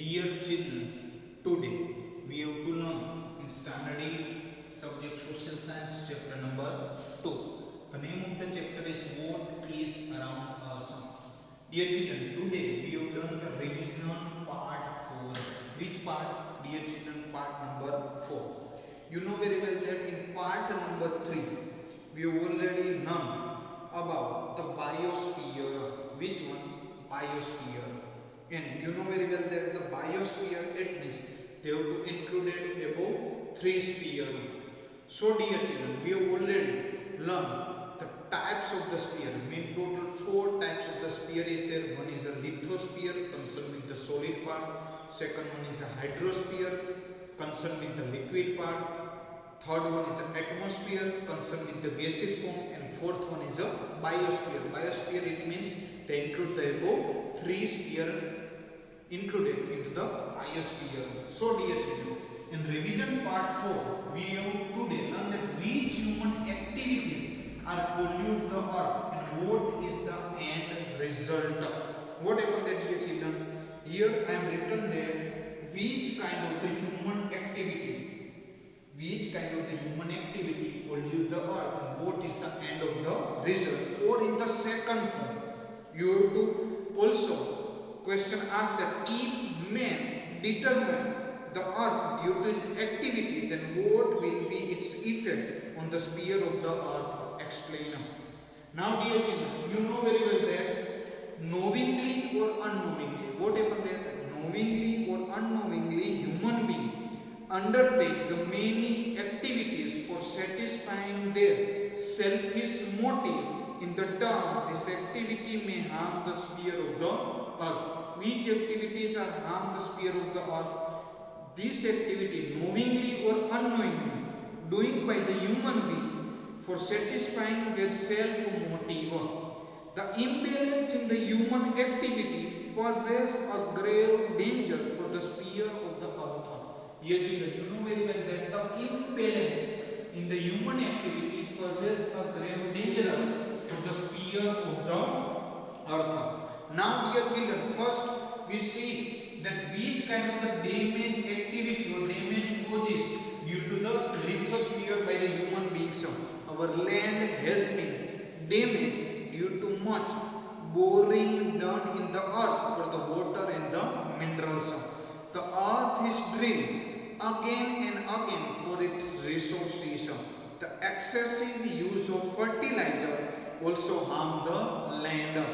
Dear children, today we have to learn in standard 8 subject social science chapter number 2. The name of the chapter is What is Around Us. Dear children, today we have done the revision part 4. Which part? Dear children, part number 4. You know very well that in part number 3 we have already learned about the biosphere. Which one? Biosphere. And you know very well that the biosphere, it means they have to include above 3 spheres. So dear children, we have already learned the types of the sphere. Mean total 4 types of the sphere is there. One is a lithosphere concerned with the solid part. Second one is a hydrosphere concerned with the liquid part. Third one is an atmosphere concerned with the gaseous form, and fourth one is a biosphere. Biosphere, it means they include the above 3 spheres included into the biosphere. So dear children, in revision part 4 we have today learned that which human activities are pollute the earth and what is the end result. What happened there, dear children? Here I am written there which kind of the human activity pollute the earth and what is the end of the result. Or in the second form, you have to also question ask that if man determine the earth due to his activity, then what will be its effect on the sphere of the earth? Explain. Now dear children, you know very well that knowingly or unknowingly, what happened there? Knowingly or unknowingly, human being undertake the many activities for satisfying their selfish motive. In the term, this activity may harm the sphere of the earth. Which activities are harm the sphere of the earth? This activity, knowingly or unknowingly, doing by the human being for satisfying their self motive. The imbalance in the human activity poses a grave danger for the sphere of the earth. Yes, children, you know very well that the imbalance in the human activity poses a grave danger for the sphere of the earth. Now, dear children, first we see that which kind of the damage activity or damage causes due to the lithosphere by the human beings. Our land has been damaged due to much boring done in the earth for the water and the minerals. The earth is drilled again and again for its resources. The excessive use of fertilizer also harm the land.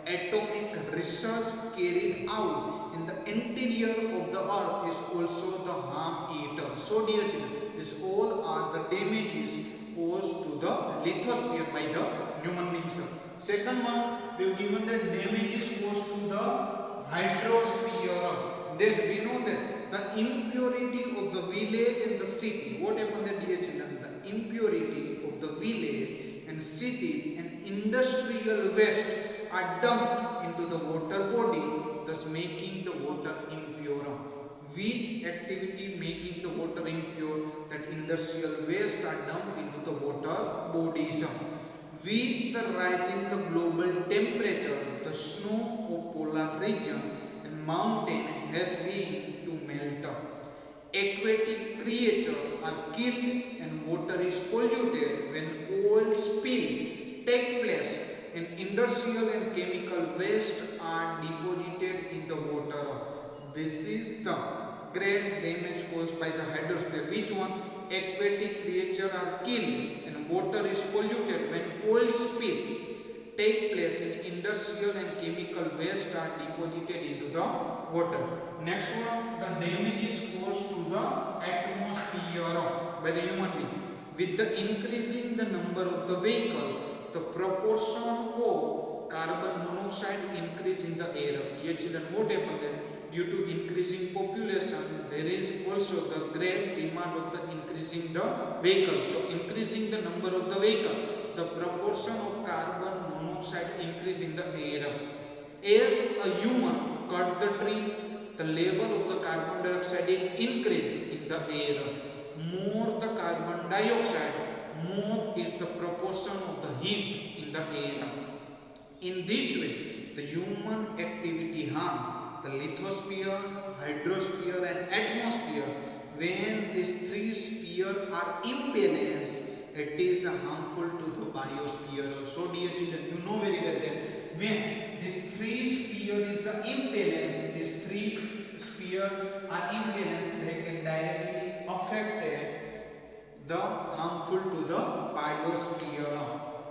Atomic research carried out in the interior of the earth is also the harm it. So dear children, these all are the damages caused to the lithosphere by the human beings. Second one, they have given the damages caused to the hydrosphere. Then we know that the impurity of the village and the city. What happened there, dear children? The impurity of the village and cities and industrial waste are dumped into the water body, thus making the water impure. Which activity making the water impure? That industrial waste are dumped into the water bodies. With the rising the global temperature, the snow of polar region and mountain has been to melt. Aquatic creatures are killed and water is polluted when oil spill take place and industrial and chemical waste are deposited in the water. This is the great damage caused by the hydrosphere. Which one? Aquatic creatures are killed and water is polluted when oil spill take place and industrial and chemical waste are deposited into the water. Next one, the damage is caused to the atmosphere by the human being. With the increasing the number of the vehicle, the proportion of carbon monoxide increase in the air. Dear children, what happened then? Due to increasing population, there is also the great demand of the increasing the vehicles. So increasing the number of the vehicle, the proportion of carbon monoxide increase in the air. As a human cut the tree, the level of the carbon dioxide is increased in the air. More the carbon dioxide, more is the proportion of the heat in the air. In this way, the human activity harm the lithosphere, hydrosphere and atmosphere. When these three spheres are imbalanced, it is harmful to the biosphere. So dear children, you know very well that when these three spheres is imbalanced, these three spheres are imbalanced, they can directly affect the harmful to the biosphere.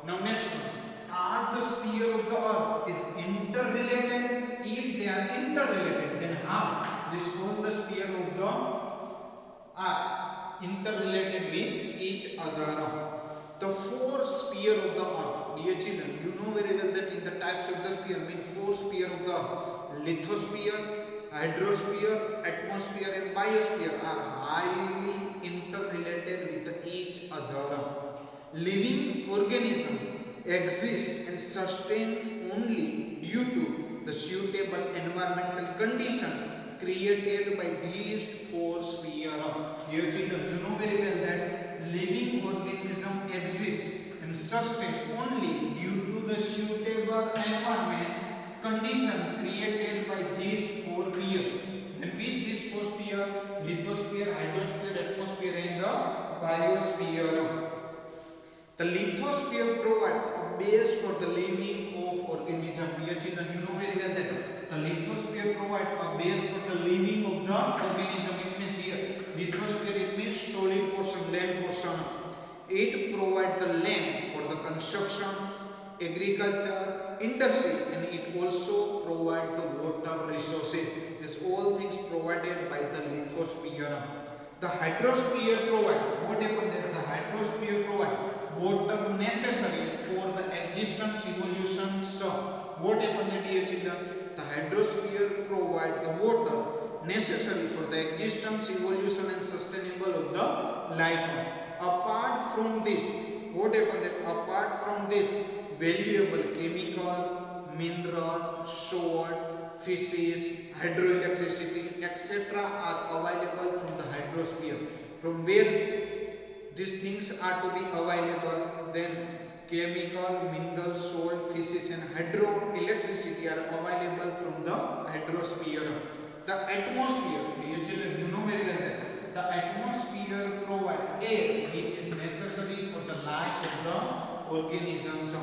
Now next one. Are the sphere of the earth is interrelated? If they are interrelated, then how? This whole the sphere of the are interrelated with each other. The four sphere of the earth, dear children, you know very well that in the types of the sphere, mean four sphere of the earth, lithosphere, hydrosphere, atmosphere and biosphere are highly interrelated with each other. Living organisms exist and sustain only due to the suitable environmental conditions created by these four spheres. Dear children, you know very well that living organism exists and sustain only due to the suitable environment condition created by these four spheres. Then with these four spheres, lithosphere, hydrosphere, atmosphere and the biosphere. The lithosphere provides a base for the living of organism. Dear children, you know very well that the lithosphere provides a base for the living of the organism. It means here, lithosphere, it means solid portion, land portion. It provides the land for the construction, agriculture, industry, and it also provides the water resources. These all things provided by the lithosphere. The hydrosphere provides, what happened there? The hydrosphere provides water necessary for the existence, evolution. So, what happened there, dear children? The hydrosphere provides the water necessary for the existence, evolution and sustainable of the life. Apart from this, what happened there? Apart from this, valuable chemical, mineral, salt, fishes, hydroelectricity, etc. are available from the hydrosphere. From where these things are to be available, then chemical, mineral, salt, fishes and hydroelectricity are available from the hydrosphere. The atmosphere, dear children, you know very well that the atmosphere provides air which is necessary for the life of the organisms.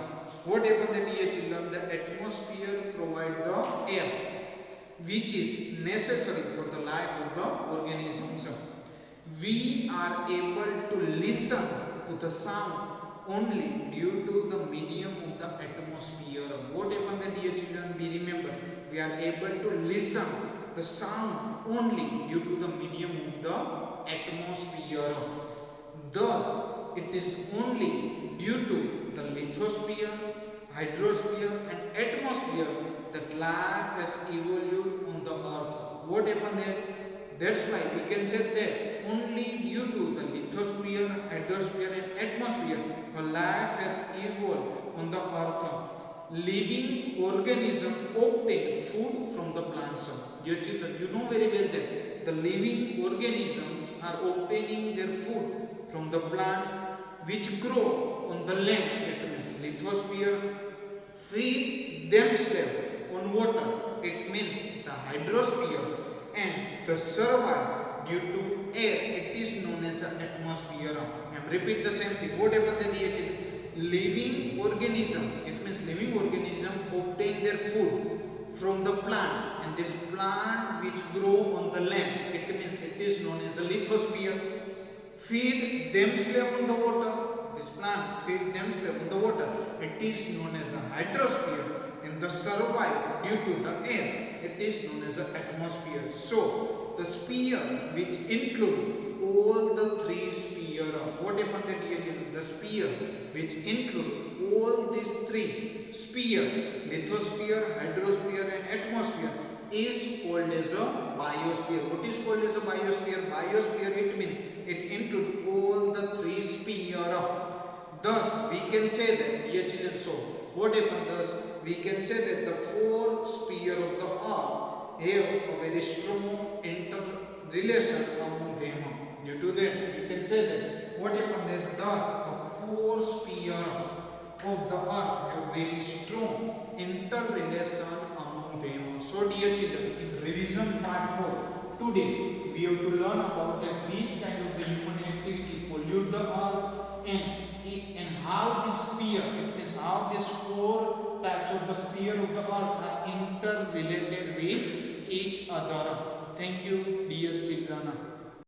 What happened there, dear children? The atmosphere provides the air which is necessary for the life of the organisms. We are able to listen to the sound only due to the medium of the atmosphere. What happened there, dear children? We remember, we are able to listen the sound only due to the medium of the atmosphere. Thus, it is only due to the lithosphere, hydrosphere and atmosphere that life has evolved on the earth. What happened there? That's why we can say that only due to the lithosphere, hydrosphere and atmosphere, life has evolved on the earth. Living organisms obtain food from the plants. Dear children, you know very well that the living organisms are obtaining their food from the plant which grow on the land. That means lithosphere feed themselves on water. It means the hydrosphere, and the survive due to air. It is known as the atmosphere. I repeat the same thing. What happened then? Living organism. It means living organism obtain their food from the plant, and this plant which grow on the land. It means it is known as a lithosphere. Feed themselves on the water. This plant feed themselves on the water. It is known as a hydrosphere. And the survive due to the air. It is known as the atmosphere. So, the sphere which include all the three spheres. What happened that here? The sphere which include all these three spheres, lithosphere, hydrosphere and atmosphere, is called as a biosphere. What is called as a biosphere? Biosphere, it means it includes all the three spheres. Thus, we can say that, dear children, so what happened thus? We can say that the four spheres of the earth have a very strong interrelation among them. Due to that, we can say that what happened is thus the four spheres of the earth have very strong interrelation among from them. So dear children, in revision part 4, today we have to learn about that which kind of the human activity pollute the earth, and how this sphere, it means how these four types of the sphere of the earth are interrelated with each other. Thank you dear children.